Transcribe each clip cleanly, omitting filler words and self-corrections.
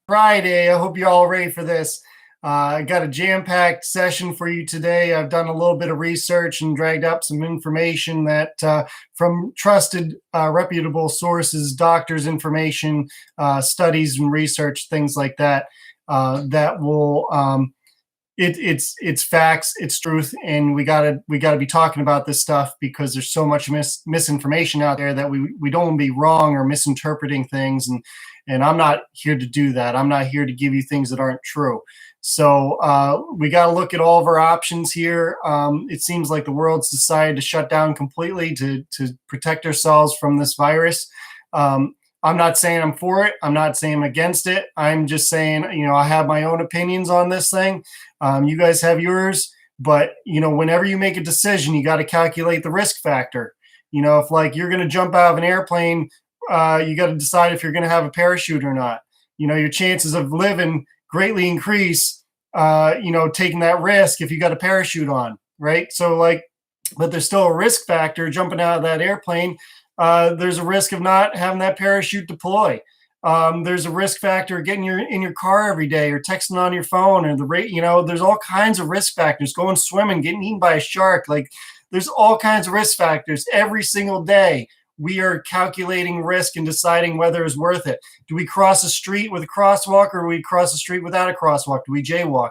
Friday. I hope you're all ready for this. I got a jam-packed session for you today. I've done a little bit of research and dragged up some information that from trusted, reputable sources, doctors' information, studies and research, things like that. That will it's facts, it's truth, and we gotta be talking about this stuff because there's so much misinformation out there that we don't want to be wrong or misinterpreting things, and I'm not here to do that. I'm not here to give you things that aren't true. So we got to look at all of our options here. It seems like the world's decided to shut down completely to protect ourselves from this virus. I'm not saying I'm for it. I'm not saying I'm against it. I'm just saying, I have my own opinions on this thing. You guys have yours, but whenever you make a decision, you got to calculate the risk factor. If like you're going to jump out of an airplane, you got to decide if you're going to have a parachute or not. Your chances of living greatly increase, taking that risk if you got a parachute on, right? So but there's still a risk factor jumping out of that airplane. There's a risk of not having that parachute deploy. There's a risk factor getting in your car every day or texting on your phone or the rate, there's all kinds of risk factors. Going swimming, getting eaten by a shark. There's all kinds of risk factors every single day. We are calculating risk and deciding whether it's worth it. Do we cross a street with a crosswalk or do we cross a street without a crosswalk? Do we jaywalk?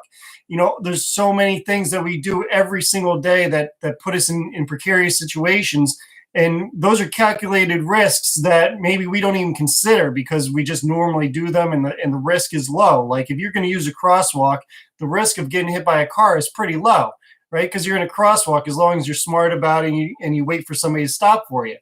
There's so many things that we do every single day that put us in precarious situations. And those are calculated risks that maybe we don't even consider because we just normally do them and the risk is low. Like if you're going to use a crosswalk, the risk of getting hit by a car is pretty low, right? Because you're in a crosswalk as long as you're smart about it and you wait for somebody to stop for you.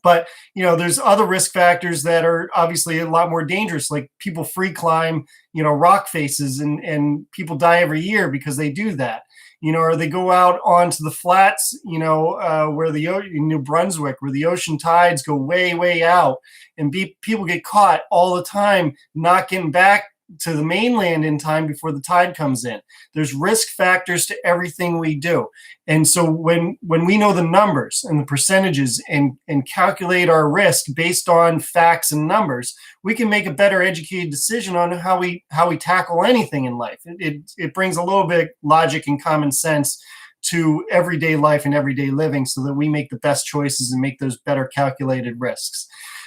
But there's other risk factors that are obviously a lot more dangerous, like people free climb, rock faces, and people die every year because they do that. Or they go out onto the flats, where in New Brunswick, where the ocean tides go way, way out, and people get caught all the time, not getting back to the mainland in time before the tide comes in. There's risk factors to everything we do. And so when we know the numbers and the percentages and calculate our risk based on facts and numbers, we can make a better educated decision on how we tackle anything in life. It brings a little bit of logic and common sense to everyday life and everyday living so that we make the best choices and make those better calculated risks.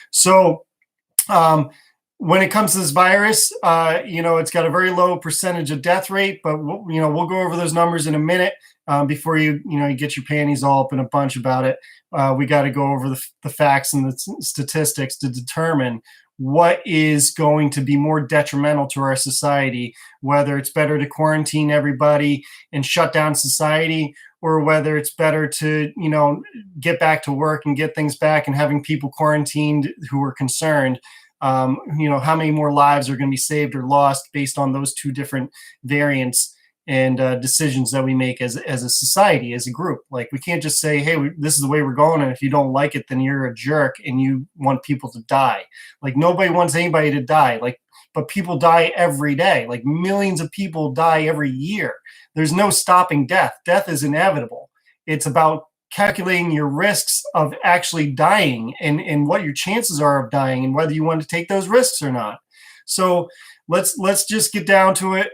So when it comes to this virus, it's got a very low percentage of death rate, but we'll go over those numbers in a minute. Before you get your panties all up in a bunch about it, we got to go over the facts and the statistics to determine what is going to be more detrimental to our society, whether it's better to quarantine everybody and shut down society, or whether it's better to, get back to work and get things back and having people quarantined who are concerned. How many more lives are going to be saved or lost based on those two different variants and decisions that we make as a society, as a group. Like we can't just say, hey, this is the way we're going, and if you don't like it, then you're a jerk and you want people to die. Like nobody wants anybody to die. But people die every day. Like millions of people die every year. There's no stopping death. Death is inevitable. It's about calculating your risks of actually dying and what your chances are of dying and whether you want to take those risks or not. So let's just get down to it.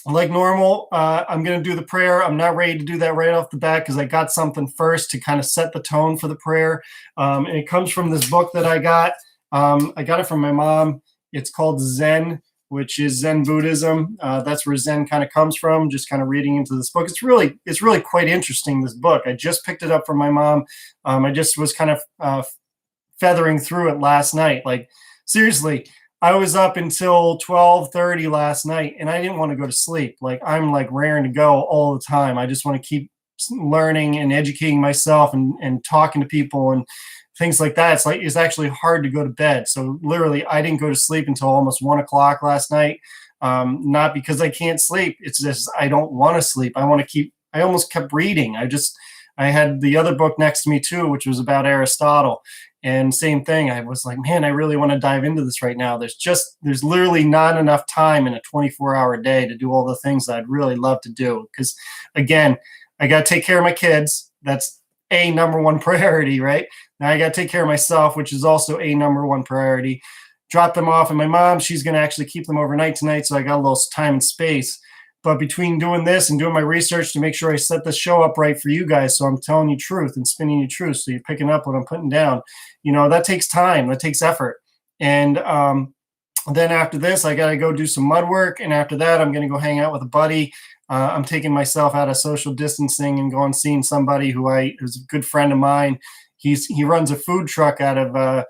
Like normal, I'm going to do the prayer. I'm not ready to do that right off the bat because I got something first to kind of set the tone for the prayer. And it comes from this book that I got. I got it from my mom. It's called Zen, which is Zen Buddhism. That's where Zen kind of comes from, just kind of reading into this book. It's really quite interesting, this book. I just picked it up from my mom. I just was kind of feathering through it last night. Like, seriously, I was up until 12:30 last night, and I didn't want to go to sleep. Like, I'm like raring to go all the time. I just want to keep learning and educating myself and talking to people and things like that. It's actually hard to go to bed. So literally I didn't go to sleep until almost 1 o'clock last night. Not because I can't sleep. It's just, I don't want to sleep. I almost kept reading. I had the other book next to me too, which was about Aristotle, and same thing. I was like, man, I really want to dive into this right now. There's literally not enough time in a 24-hour day to do all the things that I'd really love to do. Because again, I got to take care of my kids. That's a number one priority, right? Now I got to take care of myself, which is also a number one priority. drop them off. And my mom, she's going to actually keep them overnight tonight. So I got a little time and space. But between doing this and doing my research to make sure I set the show up right for you guys, so I'm telling you truth and spinning you truth, so you're picking up what I'm putting down, that takes time, that takes effort. And then after this, I got to go do some mud work. And after that, I'm going to go hang out with a buddy. I'm taking myself out of social distancing and going seeing somebody who's a good friend of mine. He runs a food truck out of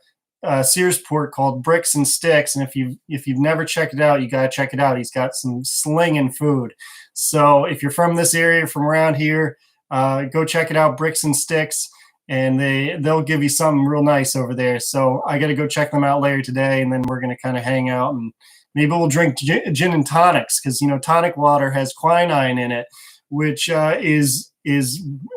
Searsport called Bricks and Sticks, and if you've never checked it out, you gotta check it out. He's got some slinging food. So if you're from this area, from around here, go check it out, Bricks and Sticks, and they'll give you something real nice over there. So I got to go check them out later today, and then we're gonna kind of hang out and maybe we'll drink gin and tonics, because tonic water has quinine in it, which is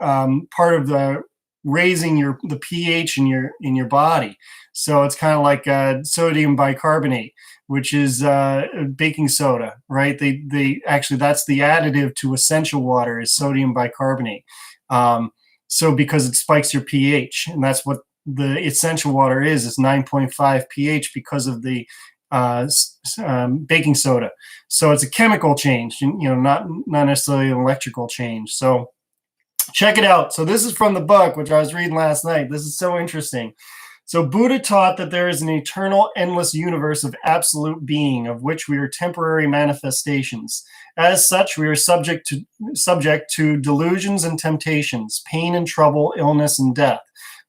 part of the raising the pH in your body. So it's kind of like sodium bicarbonate, which is baking soda, right? They actually, that's the additive to essential water, is sodium bicarbonate. So because it spikes your pH, and that's what the essential water is. It's 9.5 pH because of the baking soda. So it's a chemical change, not necessarily an electrical change. So check it out. So this is from the book, which I was reading last night. This is so interesting. So Buddha taught that there is an eternal, endless universe of absolute being, of which we are temporary manifestations. As such, we are subject to delusions and temptations, pain and trouble, illness and death.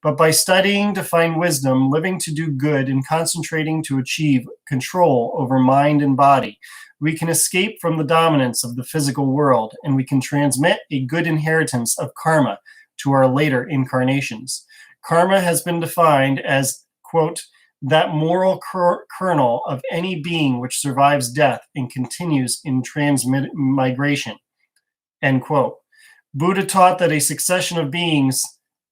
But by studying to find wisdom, living to do good, and concentrating to achieve control over mind and body, we can escape from the dominance of the physical world, and we can transmit a good inheritance of karma to our later incarnations. Karma has been defined as, quote, that moral kernel of any being which survives death and continues in transmigration, end quote. Buddha taught that a succession of beings,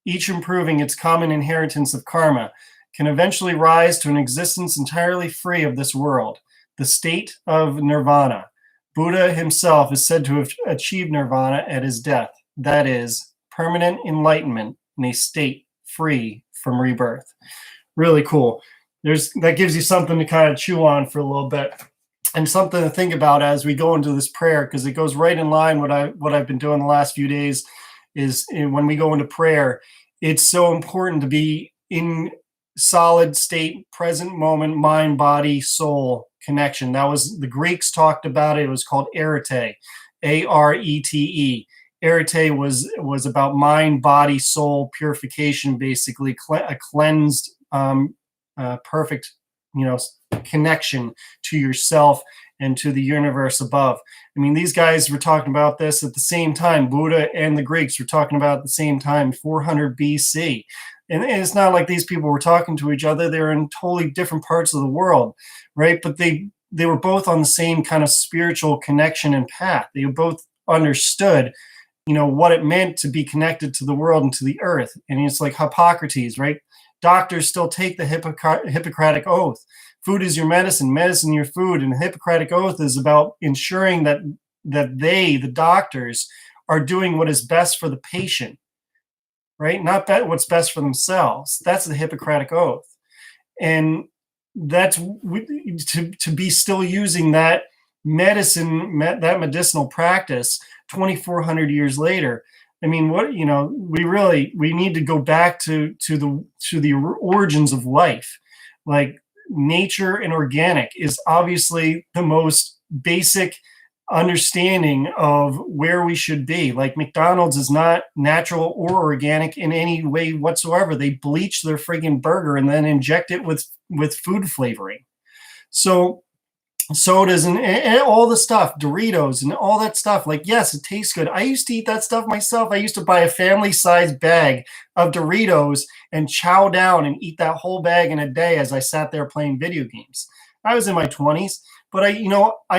each improving its common inheritance of karma, can eventually rise to an existence entirely free of this world, the state of nirvana. Buddha himself is said to have achieved nirvana at his death, that is, permanent enlightenment in a state free from rebirth. Really cool. That gives you something to kind of chew on for a little bit, and something to think about as we go into this prayer, because it goes right in line what I've been doing the last few days. Is when we go into prayer, it's so important to be in solid state, present moment, mind, body, soul connection. That was, the Greeks talked about it. It was called arete, A-R-E-T-E. Arete was about mind, body, soul purification, basically a cleansed, perfect, connection to yourself and to the universe above. I mean, these guys were talking about this at the same time. Buddha and the Greeks were talking about it at the same time, 400 BC. And it's not like these people were talking to each other. They're in totally different parts of the world, right? But they were both on the same kind of spiritual connection and path. They both understood what it meant to be connected to the world and to the earth. And it's like Hippocrates, right? Doctors still take the Hippocratic Oath. Food is your medicine, medicine your food. And the Hippocratic Oath is about ensuring that they, the doctors, are doing what is best for the patient, right? Not what's best for themselves. That's the Hippocratic Oath. And that's to be still using that that medicinal practice 2,400 years later. I mean, we need to go back to the origins of life. Like, nature and organic is obviously the most basic understanding of where we should be. Like, McDonald's is not natural or organic in any way whatsoever. They bleach their friggin' burger and then inject it with food flavoring. So sodas and all the stuff, Doritos and all that stuff, like, yes, it tastes good. I used to eat that stuff myself. I used to buy a family-sized bag of Doritos and chow down and eat that whole bag in a day as I sat there playing video games. I was in my 20s, but I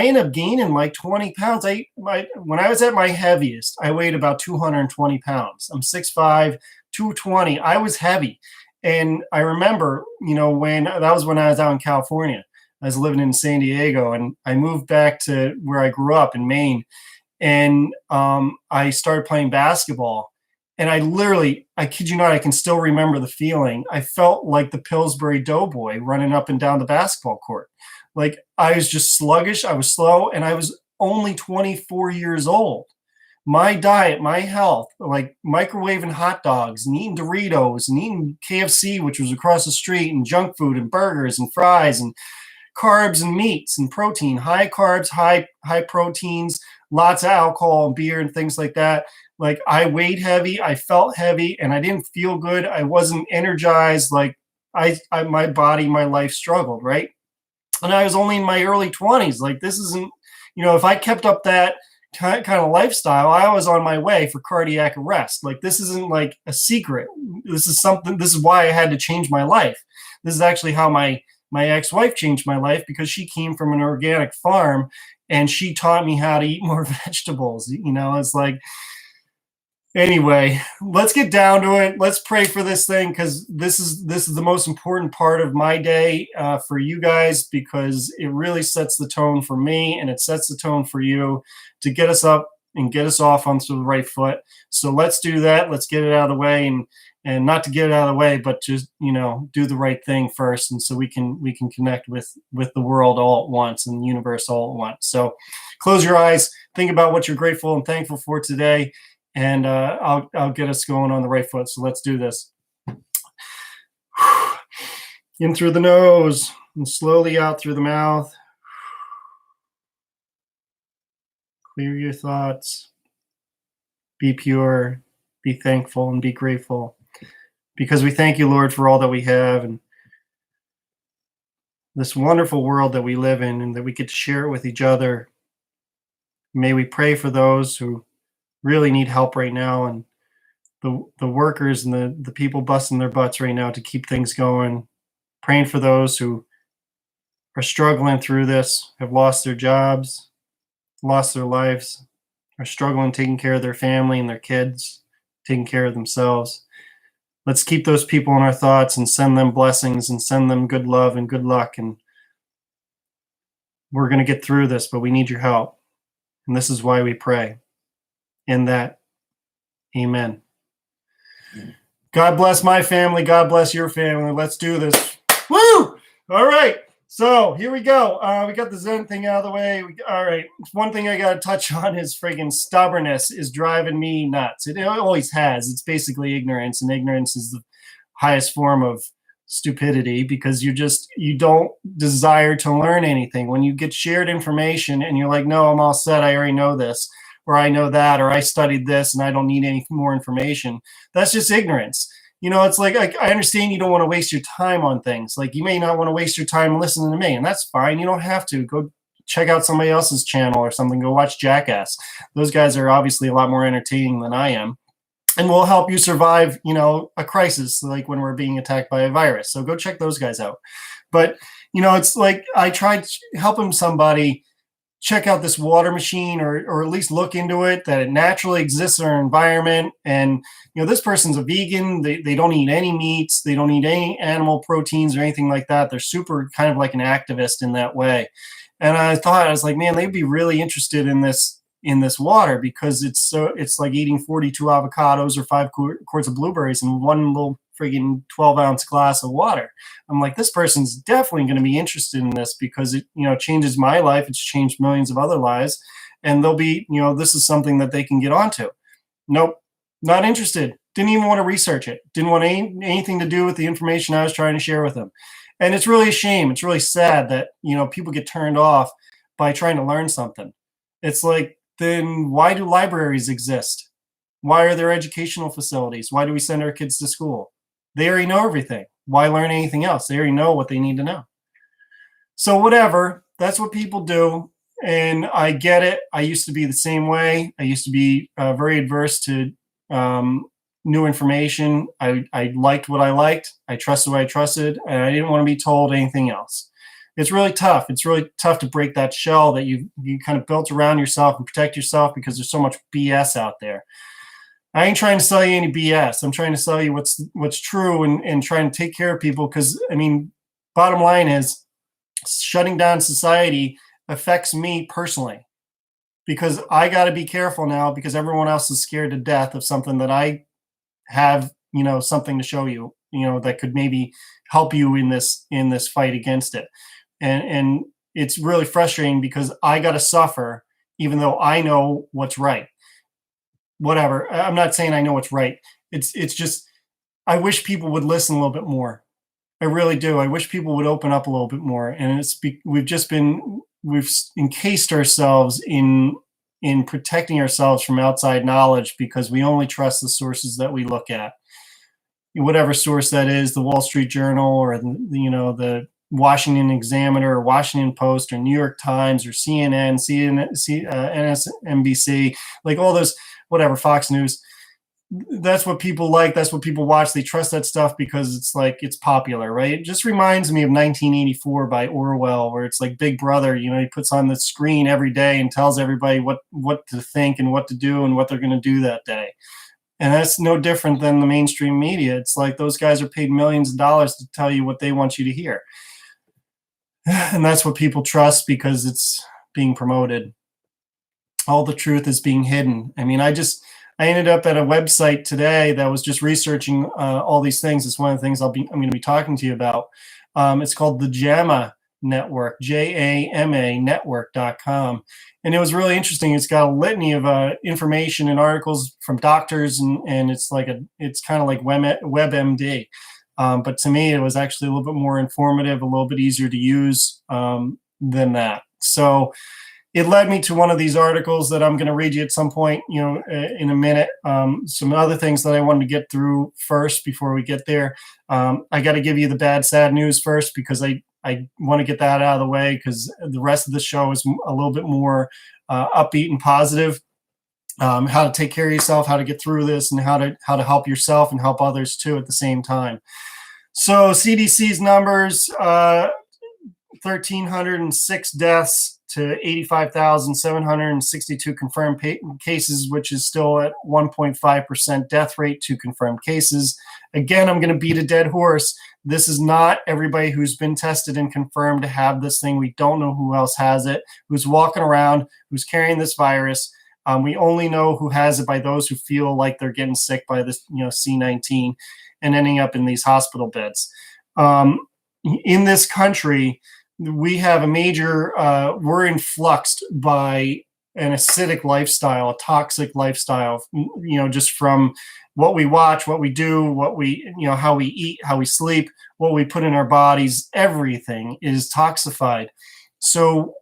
ended up gaining like 20 pounds. When I was at my heaviest, I weighed about 220 pounds. I'm 6'5", 220. I was heavy. And I remember, when I was out in California. I was living in San Diego, and I moved back to where I grew up in Maine, and I started playing basketball. And I kid you not, I can still remember the feeling. I felt like the Pillsbury Doughboy running up and down the basketball court. Like I was just sluggish, I was slow, and I was only 24 years old. My diet, my health, like microwaving hot dogs and eating Doritos and eating KFC, which was across the street, and junk food and burgers and fries and carbs and meats and protein, high carbs, high proteins, lots of alcohol and beer and things like that. Like I weighed heavy, I felt heavy, and I didn't feel good. I wasn't energized. Like my body, my life struggled, right? And I was only in my early 20s. Like this isn't, if I kept up that kind of lifestyle, I was on my way for cardiac arrest. Like this isn't like a secret. This is why I had to change my life. This is actually how my ex-wife changed my life, because she came from an organic farm and she taught me how to eat more vegetables. It's like, anyway, let's get down to it. Let's pray for this thing, because this is the most important part of my day for you guys, because it really sets the tone for me and it sets the tone for you to get us up and get us off onto the right foot. So let's do that. Let's get it out of the way, and not to get it out of the way, but just do the right thing first, and so we can connect with the world all at once and the universe all at once. So close your eyes, think about what you're grateful and thankful for today, and I'll get us going on the right foot. So let's do this. In through the nose and slowly out through the mouth. Clear your thoughts. Be pure, be thankful, and be grateful. Because we thank you, Lord, for all that we have and this wonderful world that we live in, and that we get to share it with each other. May we pray for those who really need help right now, and the workers and the people busting their butts right now to keep things going. Praying for those who are struggling through this, have lost their jobs, lost their lives, are struggling taking care of their family and their kids, taking care of themselves. Let's keep those people in our thoughts and send them blessings and send them good love and good luck. And we're going to get through this, but we need your help. And this is why we pray. In that, amen. God bless my family. God bless your family. Let's do this. Woo! All right. So here we go. We got the Zen thing out of the way. All right. One thing I got to touch on is friggin' stubbornness is driving me nuts. It always has. It's basically ignorance, and ignorance is the highest form of stupidity, because you don't desire to learn anything. When you get shared information and you're like, no, I'm all set. I already know this, or I know that, or I studied this and I don't need any more information. That's just ignorance. It's like, I understand you don't want to waste your time on things. Like you may not want to waste your time listening to me, and that's fine. You don't have to. Go check out somebody else's channel or something. Go watch Jackass. Those guys are obviously a lot more entertaining than I am, and will help you survive, a crisis, like when we're being attacked by a virus. So go check those guys out. But, it's like I tried helping somebody check out this water machine, or at least look into it, that it naturally exists in our environment. And, this person's a vegan. They don't eat any meats. They don't eat any animal proteins or anything like that. They're super kind of like an activist in that way. And I was like, man, they'd be really interested in this water, because it's like eating 42 avocados or 5 quarts of blueberries in one little friggin' 12-ounce glass of water. I'm like, this person's definitely going to be interested in this, because it, changes my life. It's changed millions of other lives. And they'll be, this is something that they can get onto. Nope, not interested. Didn't even want to research it. Didn't want anything to do with the information I was trying to share with them. And it's really a shame. It's really sad that, people get turned off by trying to learn something. It's like, then why do libraries exist? Why are there educational facilities? Why do we send our kids to school? They already know everything. Why learn anything else? They already know what they need to know. So whatever, that's what people do. And I get it. I used to be the same way. I used to be very adverse to new information. I liked what I liked. I trusted what I trusted. And I didn't want to be told anything else. It's really tough. It's really tough to break that shell that you kind of built around yourself and protect yourself, because there's so much BS out there. I ain't trying to sell you any BS. I'm trying to sell you what's true, and trying to take care of people. Because, bottom line is, shutting down society affects me personally, because I got to be careful now, because everyone else is scared to death of something that I have, something to show you, that could maybe help you in this fight against it. And it's really frustrating because I got to suffer even though I know what's right. Whatever. I'm not saying I know what's right. It's just I wish people would listen a little bit more. I really do. I wish people would open up a little bit more. And we've encased ourselves in protecting ourselves from outside knowledge because we only trust the sources that we look at. Whatever source that is, the Wall Street Journal or the Washington Examiner or Washington Post or New York Times or CNN, MSNBC, like all those, whatever, Fox News. That's what people like. That's what people watch. They trust that stuff because it's popular, right? It just reminds me of 1984 by Orwell, where it's like Big Brother, he puts on the screen every day and tells everybody what to think and what to do and what they're going to do that day. And that's no different than the mainstream media. It's like those guys are paid millions of dollars to tell you what they want you to hear. And that's what people trust because it's being promoted. All the truth is being hidden. I mean, I ended up at a website today that was just researching all these things. It's one of the things I'm going to be talking to you about. It's called the JAMA Network, JAMA network.com. And it was really interesting. It's got a litany of information and articles from doctors, and it's kind of like WebMD. But to me, it was actually a little bit more informative, a little bit easier to use than that. So it led me to one of these articles that I'm going to read you at some point, in a minute. Some other things that I wanted to get through first before we get there. I got to give you the bad, sad news first because I want to get that out of the way because the rest of the show is a little bit more upbeat and positive. How to take care of yourself, how to get through this, and how to help yourself and help others too at the same time. So CDC's numbers, 1,306 deaths to 85,762 confirmed cases, which is still at 1.5% death rate to confirmed cases. Again, I'm going to beat a dead horse. This is not everybody who's been tested and confirmed to have this thing. We don't know who else has it, who's walking around, who's carrying this virus. We only know who has it by those who feel like they're getting sick by this, C-19 and ending up in these hospital beds. In this country, we have a major, we're influxed by an acidic lifestyle, a toxic lifestyle, just from what we watch, what we do, how we eat, how we sleep, what we put in our bodies, everything is toxified. So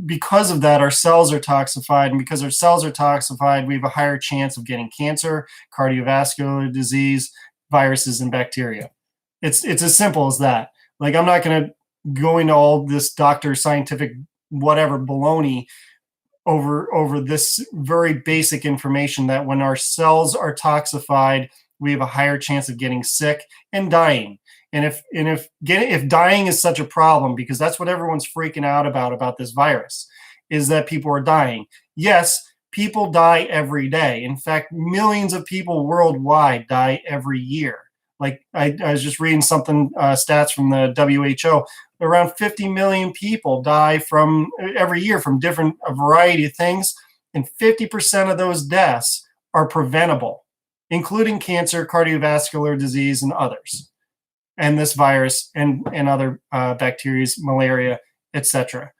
because of that, our cells are toxified, and because our cells are toxified, we have a higher chance of getting cancer, cardiovascular disease, viruses, and bacteria. It's as simple as that. Like, I'm not going to go into all this doctor scientific whatever baloney over this very basic information that when our cells are toxified, we have a higher chance of getting sick and dying. And if dying is such a problem, because that's what everyone's freaking out about this virus, is that people are dying. Yes, people die every day. In fact, millions of people worldwide die every year. Like I was just reading something, stats from the WHO. Around 50 million people die every year from a variety of things, and 50% of those deaths are preventable, including cancer, cardiovascular disease, and others, and this virus and other bacteria, malaria, etc.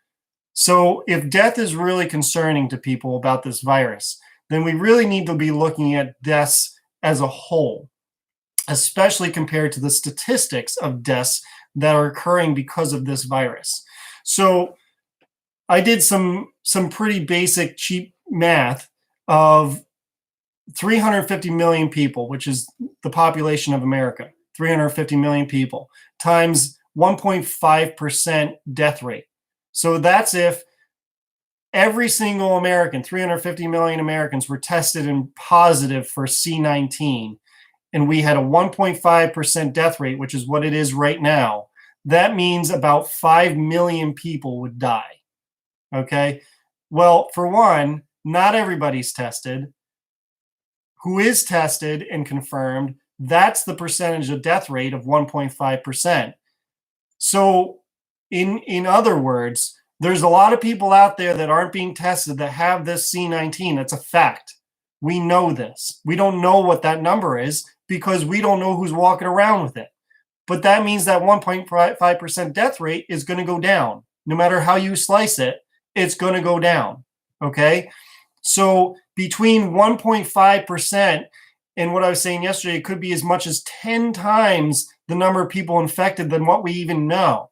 So if death is really concerning to people about this virus, then we really need to be looking at deaths as a whole, especially compared to the statistics of deaths that are occurring because of this virus. So I did some pretty basic, cheap math of 350 million people, which is the population of America, 350 million people, times 1.5% death rate. So that's if every single American, 350 million Americans, were tested and positive for C-19, and we had a 1.5% death rate, which is what it is right now, that means about 5 million people would die. Okay? Well, for one, not everybody's tested. Who is tested and confirmed, that's the percentage of death rate of 1.5%. So in other words, there's a lot of people out there that aren't being tested that have this C-19. That's a fact. We know this. We don't know what that number is because we don't know who's walking around with it. But that means that 1.5% death rate is going to go down. No matter how you slice it, it's going to go down. Okay? So between 1.5% and what I was saying yesterday, it could be as much as 10 times the number of people infected than what we even know.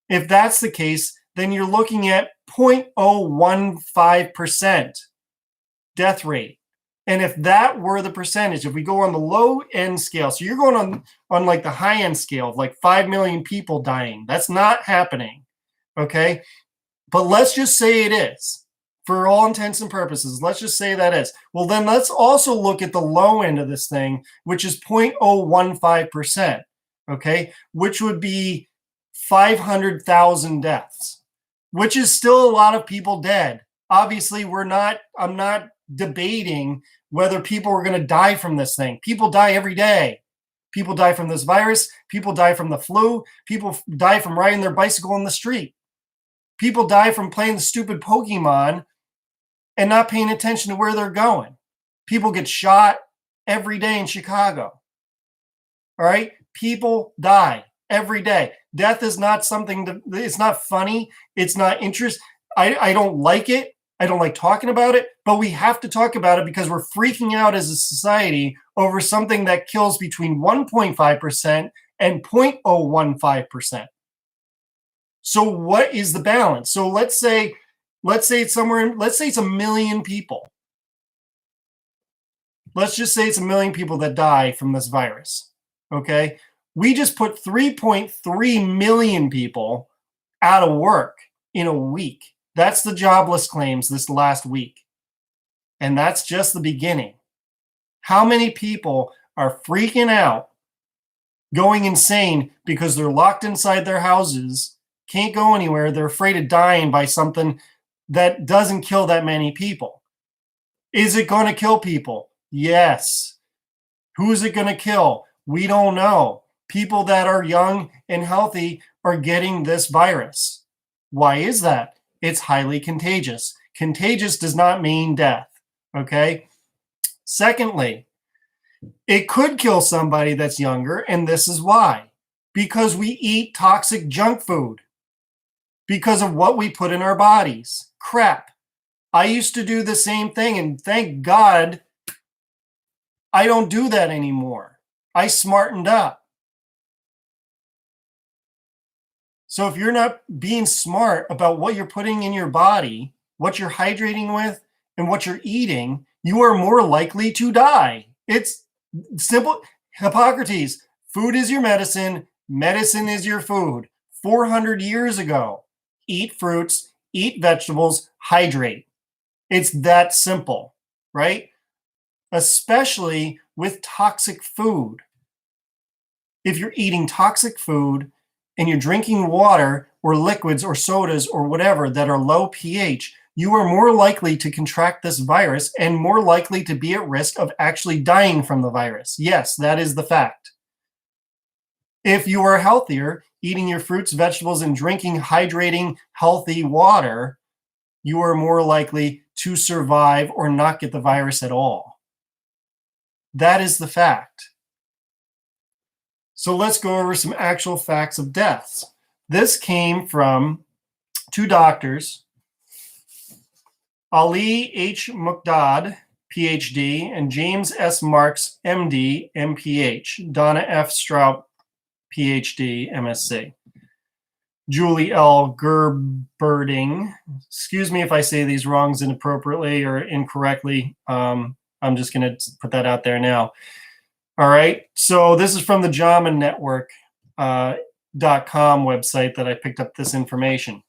If that's the case, then you're looking at 0.015% death rate. And if that were the percentage, if we go on the low end scale, so you're going on like the high end scale of like 5 million people dying, that's not happening. Okay. But let's just say it is. For all intents and purposes, let's just say that is. Well, then let's also look at the low end of this thing, which is 0.015%, okay, which would be 500,000 deaths, which is still a lot of people dead. Obviously, I'm not debating whether people are going to die from this thing. People die every day. People die from this virus. People die from the flu. People die from riding their bicycle in the street. People die from playing the stupid Pokemon and not paying attention to where they're going. People get shot every day in Chicago. All right? People die every day. Death is not something it's not funny. It's not interesting. I don't like it. I don't like talking about it, but we have to talk about it because we're freaking out as a society over something that kills between 1.5% and 0.015%. So what is the balance? So let's say it's somewhere, let's say it's 1 million people. Let's just say it's 1 million people that die from this virus. Okay. We just put 3.3 million people out of work in a week. That's the jobless claims this last week. And that's just the beginning. How many people are freaking out, going insane because they're locked inside their houses, can't go anywhere, they're afraid of dying by something that doesn't kill that many people? Is it going to kill people? Yes. Who is it going to kill? We don't know. People that are young and healthy are getting this virus. Why is that? It's highly contagious. Contagious does not mean death. Okay. Secondly, it could kill somebody that's younger, and this is why. Because we eat toxic junk food. Because of what we put in our bodies. Crap. I used to do the same thing, and thank God I don't do that anymore. I smartened up. So if you're not being smart about what you're putting in your body, what you're hydrating with, and what you're eating, you are more likely to die. It's simple. Hippocrates, food is your medicine, medicine is your food. 400 years ago, eat fruits, eat vegetables, hydrate. It's that simple, right? Especially with toxic food. If you're eating toxic food and you're drinking water or liquids or sodas or whatever that are low pH, you are more likely to contract this virus and more likely to be at risk of actually dying from the virus. Yes, that is the fact. If you are healthier, eating your fruits, vegetables, and drinking hydrating, healthy water, you are more likely to survive or not get the virus at all. That is the fact. So let's go over some actual facts of deaths. This came from two doctors, Ali H. Muqdad, PhD, and James S. Marks, MD, MPH, Donna F. Straub, PhD, MSc. Julie L. Gerberding. Excuse me if I say these wrongs inappropriately or incorrectly. I'm just going to put that out there now. All right. So this is from the JAMA Network.com website that I picked up this information.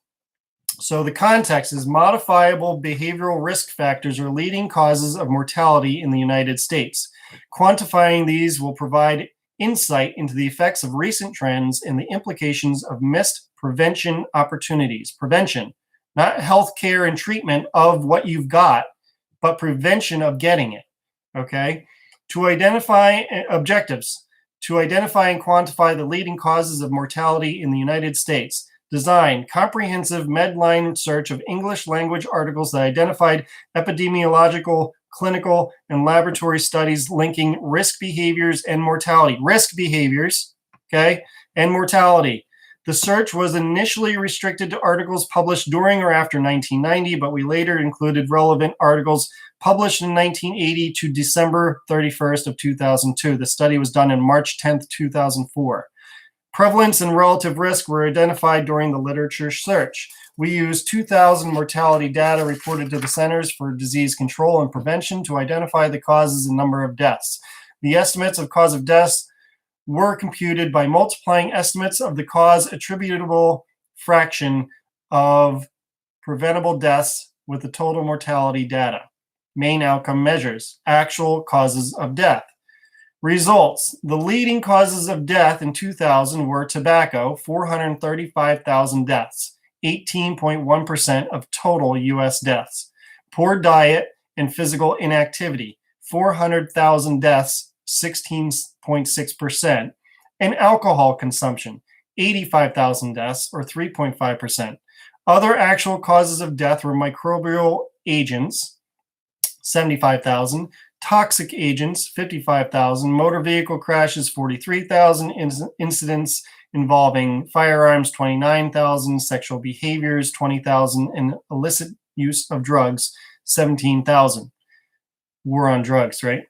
So the context is modifiable behavioral risk factors are leading causes of mortality in the United States. Quantifying these will provide insight into the effects of recent trends and the implications of missed prevention opportunities. Prevention, not health care and treatment of what you've got, but prevention of getting it. Okay. To identify objectives, to identify and quantify the leading causes of mortality in the United States. Design comprehensive Medline search of English language articles that identified epidemiological clinical, and laboratory studies linking risk behaviors and mortality. Risk behaviors, okay, and mortality. The search was initially restricted to articles published during or after 1990, but we later included relevant articles published in 1980 to December 31st of 2002. The study was done on March 10th, 2004. Prevalence and relative risk were identified during the literature search. We used 2,000 mortality data reported to the Centers for Disease Control and Prevention to identify the causes and number of deaths. The estimates of cause of deaths were computed by multiplying estimates of the cause attributable fraction of preventable deaths with the total mortality data. Main outcome measures, actual causes of death. Results, the leading causes of death in 2000 were tobacco, 435,000 deaths, 18.1% of total US deaths. Poor diet and physical inactivity, 400,000 deaths, 16.6%, and alcohol consumption, 85,000 deaths, or 3.5%. Other actual causes of death were microbial agents, 75,000, toxic agents, 55,000, motor vehicle crashes, 43,000, incidents involving firearms, 29,000, sexual behaviors, 20,000, and illicit use of drugs, 17,000. War on drugs, right?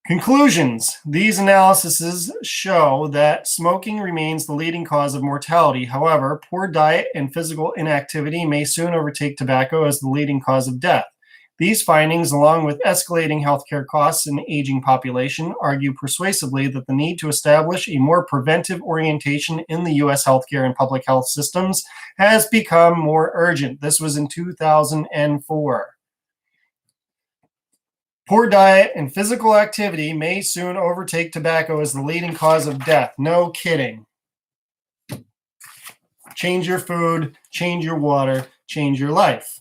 Conclusions. These analyses show that smoking remains the leading cause of mortality. However, poor diet and physical inactivity may soon overtake tobacco as the leading cause of death. These findings, along with escalating healthcare costs in an aging population, argue persuasively that the need to establish a more preventive orientation in the U.S. healthcare and public health systems has become more urgent. This was in 2004. Poor diet and physical activity may soon overtake tobacco as the leading cause of death. No kidding. Change your food, change your water, change your life.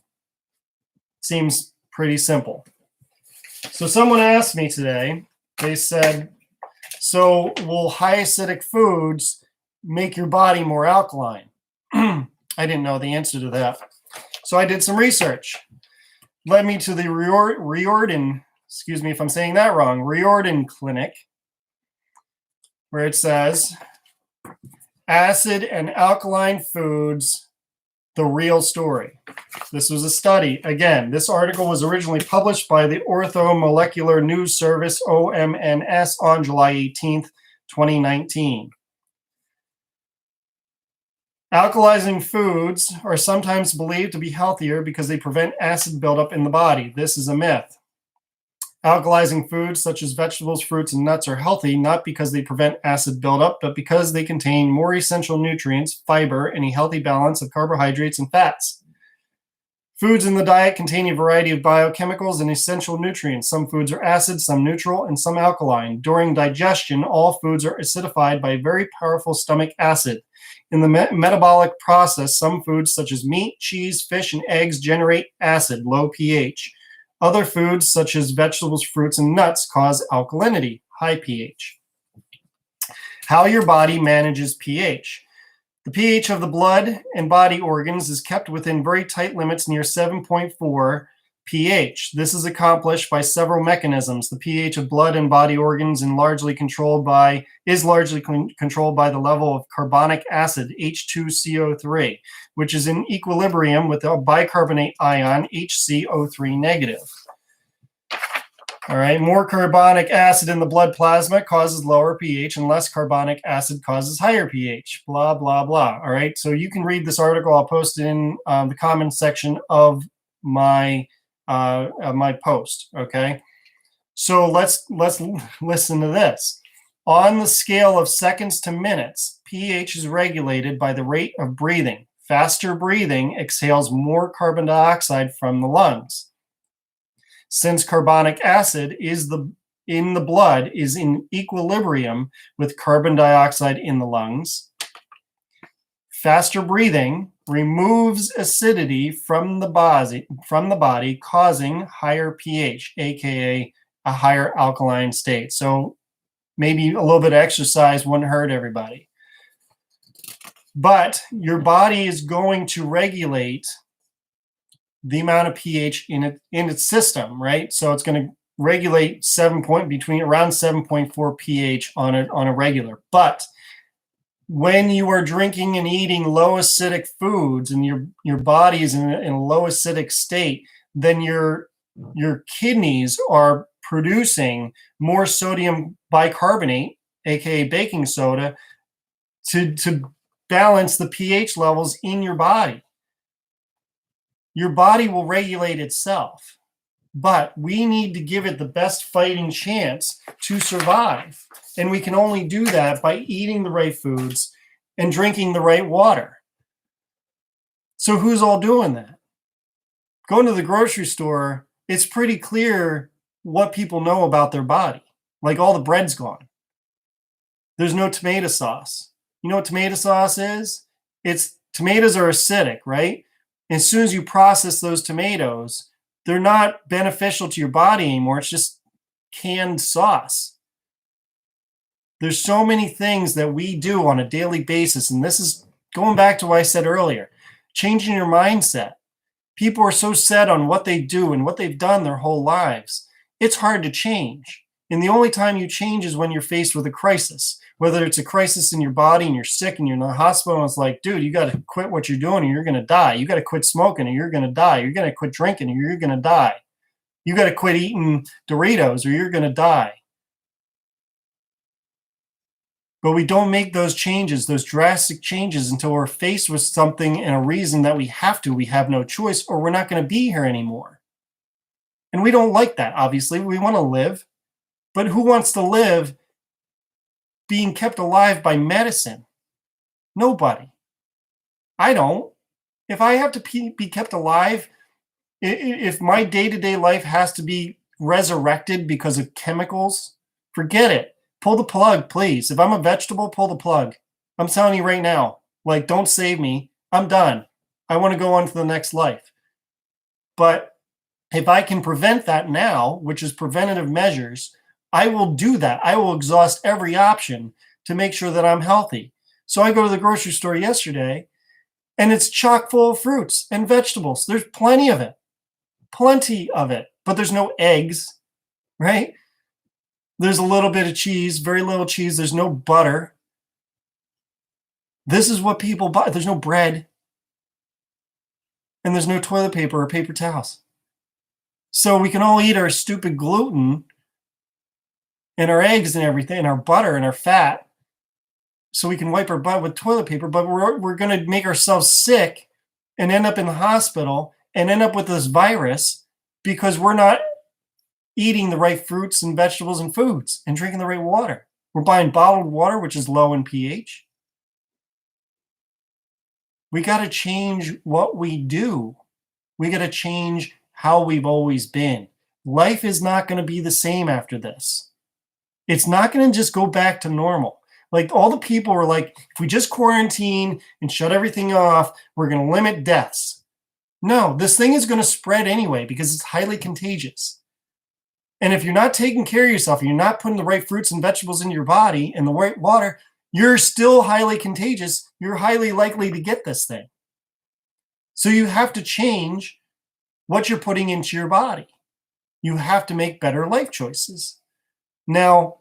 Seems pretty simple. So someone asked me today, they said, so will high acidic foods make your body more alkaline? I didn't know the answer to that. So I did some research. Led me to the Riordan, excuse me if I'm saying that wrong, Riordan Clinic, where it says, acid and alkaline foods, the real story. This was a study. Again, this article was originally published by the Orthomolecular News Service, OMNS, on July 18th, 2019. Alkalizing foods are sometimes believed to be healthier because they prevent acid buildup in the body. This is a myth. Alkalizing foods such as vegetables, fruits, and nuts are healthy not because they prevent acid buildup, but because they contain more essential nutrients, fiber, and a healthy balance of carbohydrates and fats. Foods in the diet contain a variety of biochemicals and essential nutrients. Some foods are acid, some neutral, and some alkaline. During digestion, all foods are acidified by a very powerful stomach acid. In the metabolic process, some foods such as meat, cheese, fish, and eggs generate acid, low pH. Other foods, such as vegetables, fruits, and nuts, cause alkalinity, high pH. How your body manages pH. The pH of the blood and body organs is kept within very tight limits near 7.4 pH. This is accomplished by several mechanisms. The pH of blood and body organs is largely controlled by the level of carbonic acid, H2CO3, which is in equilibrium with the bicarbonate ion, HCO3 negative. All right, more carbonic acid in the blood plasma causes lower pH, and less carbonic acid causes higher pH, blah, blah, blah. All right, so you can read this article. I'll post it in the comment section of my post, okay? So let's listen to this. On the scale of seconds to minutes, pH is regulated by the rate of breathing. Faster breathing exhales more carbon dioxide from the lungs. Since carbonic acid in the blood is in equilibrium with carbon dioxide in the lungs, faster breathing removes acidity from the body, causing higher pH, aka a higher alkaline state. So maybe a little bit of exercise wouldn't hurt everybody. But your body is going to regulate the amount of pH in its system, right? So it's going to regulate around 7.4 pH on a regular. But when you are drinking and eating low acidic foods and your body is in a low acidic state, then your kidneys are producing more sodium bicarbonate, aka baking soda, to balance the pH levels in your body. Your body will regulate itself, but we need to give it the best fighting chance to survive. And we can only do that by eating the right foods and drinking the right water. So who's all doing that? Going to the grocery store, it's pretty clear what people know about their body. Like, all the bread's gone. There's no tomato sauce. You know what tomato sauce is? Tomatoes are acidic, right? As soon as you process those tomatoes, they're not beneficial to your body anymore. It's just canned sauce. There's so many things that we do on a daily basis, and this is going back to what I said earlier, changing your mindset. People are so set on what they do and what they've done their whole lives. It's hard to change. And the only time you change is when you're faced with a crisis, whether it's a crisis in your body and you're sick and you're in the hospital and it's like, dude, you got to quit what you're doing or you're going to die. You got to quit smoking or you're going to die. You're going to quit drinking or you're going to die. You got to quit eating Doritos or you're going to die. But we don't make those changes, those drastic changes, until we're faced with something and a reason that we have to. We have no choice, or we're not going to be here anymore. And we don't like that, obviously. We want to live. But who wants to live being kept alive by medicine? Nobody. I don't. If I have to be kept alive, if my day-to-day life has to be resurrected because of chemicals, forget it. Pull the plug, please. If I'm a vegetable, pull the plug. I'm telling you right now, like, don't save me. I'm done. I want to go on to the next life. But if I can prevent that now, which is preventative measures, I will do that. I will exhaust every option to make sure that I'm healthy. So I go to the grocery store yesterday, and it's chock full of fruits and vegetables. There's plenty of it. Plenty of it. But there's no eggs, right? There's a little bit of cheese, very little cheese. There's no butter. This is what people buy. There's no bread. And there's no toilet paper or paper towels. So we can all eat our stupid gluten and our eggs and everything, and our butter and our fat, so we can wipe our butt with toilet paper, but we're going to make ourselves sick and end up in the hospital and end up with this virus because we're not eating the right fruits and vegetables and foods and drinking the right water. We're buying bottled water, which is low in pH. We got to change what we do. We got to change how we've always been. Life is not going to be the same after this. It's not going to just go back to normal. Like, all the people were like, if we just quarantine and shut everything off, we're going to limit deaths. No, this thing is going to spread anyway because it's highly contagious. And if you're not taking care of yourself, and you're not putting the right fruits and vegetables in your body and the right water, you're still highly contagious. You're highly likely to get this thing. So you have to change what you're putting into your body. You have to make better life choices. Now,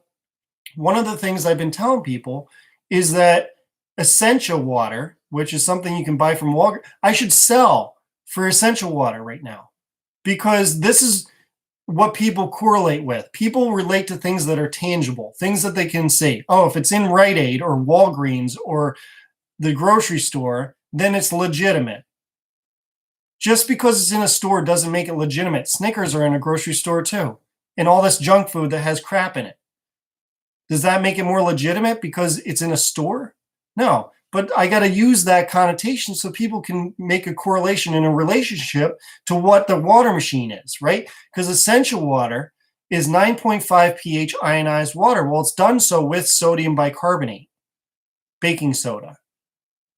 one of the things I've been telling people is that essential water, which is something you can buy from Walgreens, I should sell for essential water right now, because this is what people correlate with. People relate to things that are tangible, things that they can see. Oh, if it's in Rite Aid or Walgreens or the grocery store, then it's legitimate. Just because it's in a store doesn't make it legitimate. Snickers are in a grocery store too, and all this junk food that has crap in it. Does that make it more legitimate because it's in a store? No, but I got to use that connotation so people can make a correlation in a relationship to what the water machine is, right? Because essential water is 9.5 pH ionized water. Well, it's done so with sodium bicarbonate, baking soda.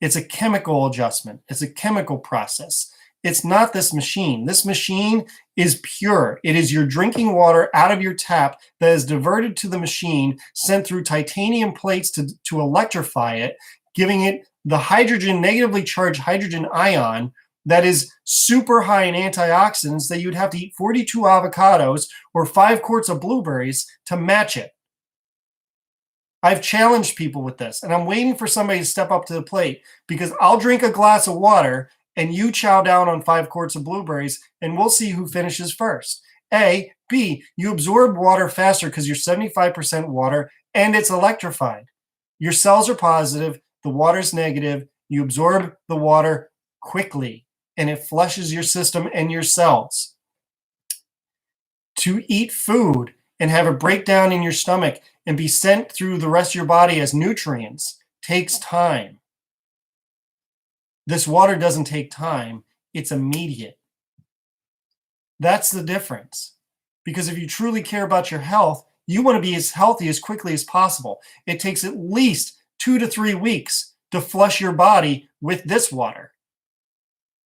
It's a chemical adjustment. It's a chemical process. It's not this machine. This machine is pure. It is your drinking water out of your tap that is diverted to the machine, sent through titanium plates to electrify it, giving it the hydrogen, negatively charged hydrogen ion that is super high in antioxidants that you'd have to eat 42 avocados or 5 quarts of blueberries to match it. I've challenged people with this, and I'm waiting for somebody to step up to the plate, because I'll drink a glass of water and you chow down on 5 quarts of blueberries, and we'll see who finishes first. A. B. You absorb water faster because you're 75% water and it's electrified. Your cells are positive, the water's negative. You absorb the water quickly and it flushes your system and your cells. To eat food and have a breakdown in your stomach and be sent through the rest of your body as nutrients takes time. This water doesn't take time, it's immediate. That's the difference. Because if you truly care about your health, you want to be as healthy as quickly as possible. It takes at least 2 to 3 weeks to flush your body with this water.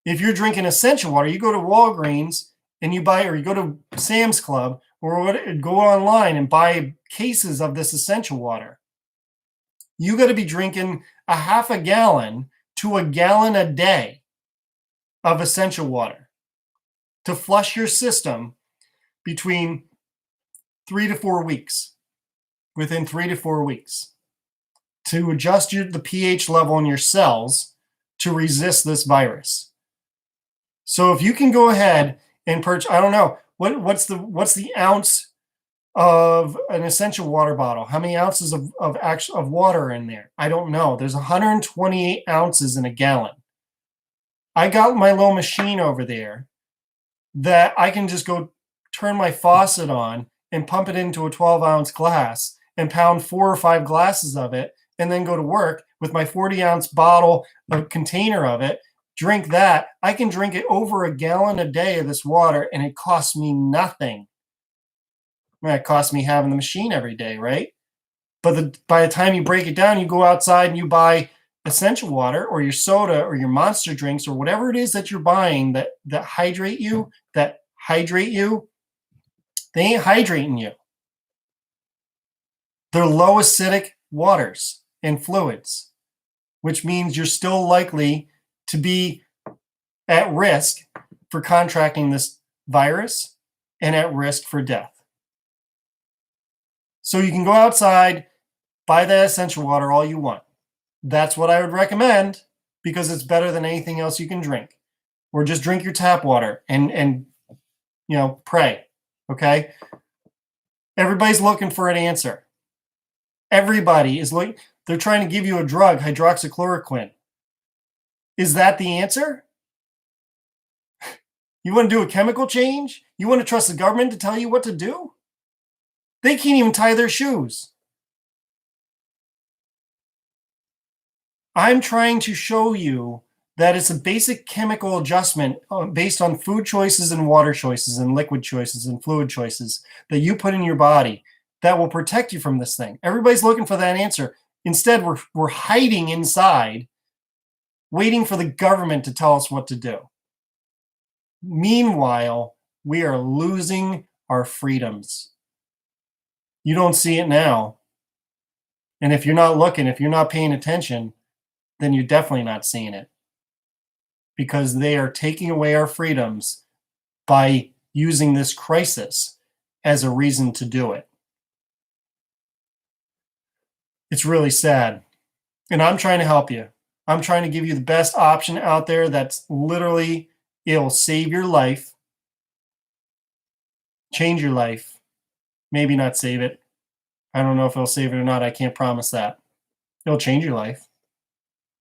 If you're drinking essential water, you go to Walgreens and you buy, or you go to Sam's Club, or go online and buy cases of this essential water. You got to be drinking a half a gallon to a gallon a day of essential water to flush your system between 3 to 4 weeks, within 3 to 4 weeks, to adjust the pH level in your cells to resist this virus. So if you can go ahead and purchase, I don't know, what's the ounce of an essential water bottle? How many ounces of water are in there? I don't know. There's 128 ounces in a gallon. I got my little machine over there that I can just go turn my faucet on and pump it into a 12-ounce glass and pound 4 or 5 glasses of it, and then go to work with my 40-ounce bottle, a container of it, drink that. I can drink it over a gallon a day of this water, and it costs me nothing. It costs me having the machine every day, right? But by the time you break it down, you go outside and you buy essential water or your soda or your Monster drinks or whatever it is that you're buying that hydrate you, they ain't hydrating you. They're low acidic waters and fluids, which means you're still likely to be at risk for contracting this virus and at risk for death. So you can go outside, buy that essential water all you want. That's what I would recommend, because it's better than anything else you can drink. Or just drink your tap water and pray, okay? Everybody's looking for an answer. Everybody is looking. They're trying to give you a drug, hydroxychloroquine. Is that the answer? You want to do a chemical change? You want to trust the government to tell you what to do? They can't even tie their shoes. I'm trying to show you that it's a basic chemical adjustment based on food choices and water choices and liquid choices and fluid choices that you put in your body that will protect you from this thing. Everybody's looking for that answer. Instead, we're hiding inside, waiting for the government to tell us what to do. Meanwhile, we are losing our freedoms. You don't see it now. And if you're not looking, if you're not paying attention, then you're definitely not seeing it. Because they are taking away our freedoms by using this crisis as a reason to do it. It's really sad. And I'm trying to help you. I'm trying to give you the best option out there that's literally, it'll save your life, change your life, maybe not save it. I don't know if it'll save it or not. I can't promise that. It'll change your life.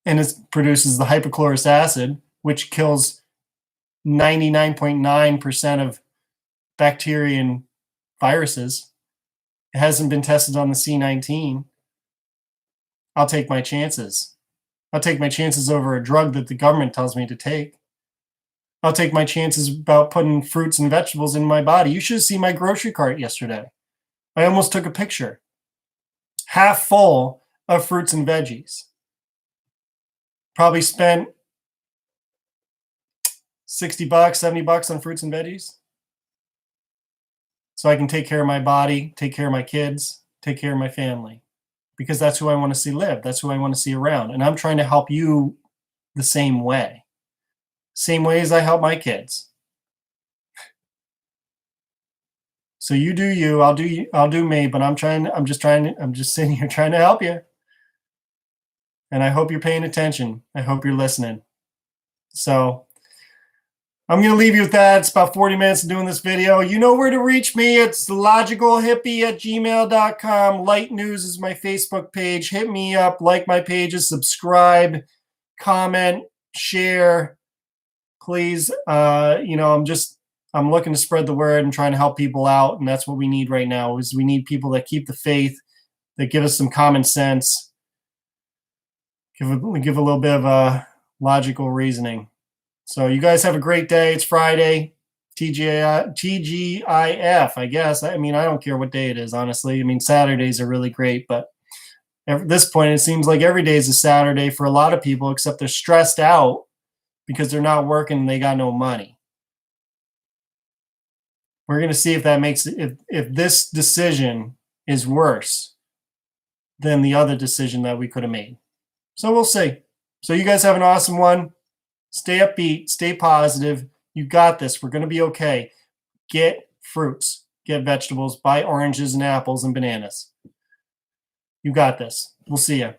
And it produces the hypochlorous acid, which kills 99.9% of bacteria and viruses. It hasn't been tested on the C-19. I'll take my chances. I'll take my chances over a drug that the government tells me to take. I'll take my chances about putting fruits and vegetables in my body. You should have seen my grocery cart yesterday. I almost took a picture. Half full of fruits and veggies. Probably spent $60, $70 on fruits and veggies. So I can take care of my body, take care of my kids, take care of my family. Because that's who I want to see live. That's who I want to see around. And I'm trying to help you the same way. same way as I help my kids. So you do you, I'll do me, but I'm just sitting here trying to help you. And I hope you're paying attention. I hope you're listening. So I'm going to leave you with that. It's about 40 minutes of doing this video. You know where to reach me. It's logicalhippie@gmail.com. LightNews is my Facebook page. Hit me up, like my pages, subscribe, comment, share. Please, I'm looking to spread the word and trying to help people out, and that's what we need right now. Is we need people that keep the faith, that give us some common sense, give a little bit of logical reasoning. So you guys have a great day. It's Friday, TGIF, I guess. I mean, I don't care what day it is, honestly. I mean, Saturdays are really great, but at this point, it seems like every day is a Saturday for a lot of people, except they're stressed out because they're not working and they got no money. We're going to see if that makes if this decision is worse than the other decision that we could have made. So we'll see. So you guys have an awesome one. Stay upbeat, stay positive. You got this. We're going to be okay. Get fruits, get vegetables, buy oranges and apples and bananas. You got this. We'll see you.